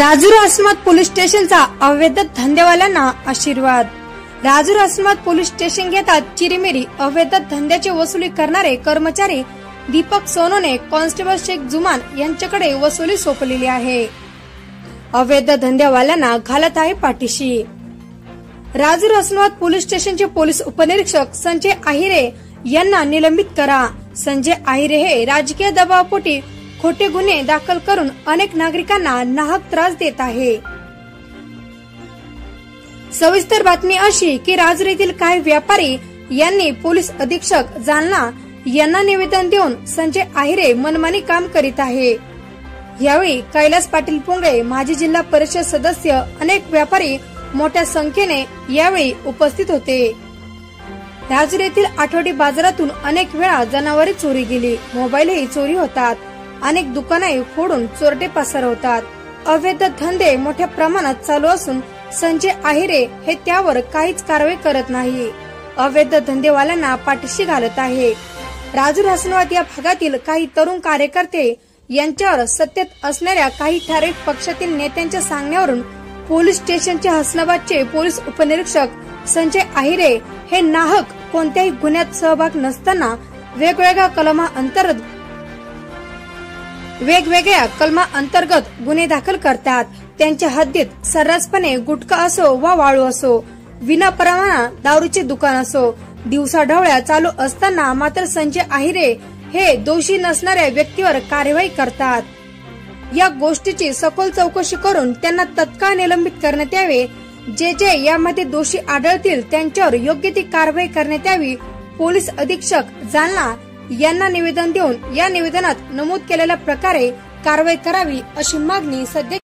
राजूर आश्रमात पोलीस स्टेशनचा अवैध धंदेवाल्यांना आशीर्वाद। राजूर आश्रमात पोलीस स्टेशन घेतात चिरीमिरी अवैध धंद्याची वसुली करणारे कर्मचारी दीपक सोनोने कॉन्स्टेबल शेख जुमान यांच्याकडे वसुली सोपवलेली आहे। अवैध धंदेवाल्यांना घालत आहे पाठीशी। राजूर आश्रमात पोलीस स्टेशनचे पोलीस उपनिरीक्षक संजय आहिरे यांना निलंबित करा। संजय आहिरे हे राजकीय दबावापोटी खोटे गुन्हे दाखल करून अनेक नागरिकांना नाहक त्रास देत आहे। सविस्तर बातमी अशी की राजूर येथील काही व्यापारी यांनी पोलीस अधीक्षक जालना यांना निवेदन देऊन संजय आहिरे मनमानी काम करीत आहे। यावेळी कैलास पाटील पोंगळे, माजी जिल्हा परिषद सदस्य, अनेक व्यापारी मोठ्या संख्येने यावेळी उपस्थित होते। राजूर येथील आठवडी बाजारातून अनेक वेळा जनावरे चोरी गेली, मोबाईलही चोरी होतात, अनेक दुकाने फोडून चोरटे पसरवतात। अवैध धंदे मोठ्या प्रमाणात चालू असून संजय आहिरे हे त्यावर काहीच कारवाई करत नाही। अवैध धंदेवाल्यांना पाठीशी घालत आहे। राजूर आश्रमात या भागातील काही तरुण कार्यकर्ते यांच्यावर सत्तेत असणाऱ्या काही ठराविक पक्षातील नेत्यांच्या सांगण्यावरून पोलीस स्टेशनचे हसनाबादचे पोलीस उपनिरीक्षक संजय आहिरे हे नाहक कोणत्याही गुन्ह्यात सहभाग नसताना वेगवेगळ्या कलमा अंतर्गत गुन्हे दाखल करतात। त्यांच्या हद्दीत सर्रासपणे गुटखा असो वा वाळू असो, विनापरवाना दारूचे दुकान असो, दिवसाढवळ्या चालू असताना मात्र संजय आहिरे हे दोषी नसणाऱ्या व्यक्तीवर कार्यवाही करतात। या गोष्टीची सखोल चौकशी करून त्यांना तत्काळ निलंबित करण्यात यावे। जे यामध्ये दोषी आढळतील त्यांच्यावर योग्य ती कारवाई करण्यात यावी। पोलीस अधीक्षक जालना यांना निवेदन देऊन या निवेदनात नमूद केलेल्या प्रकारे कारवाई करावी अशी मागणी सध्या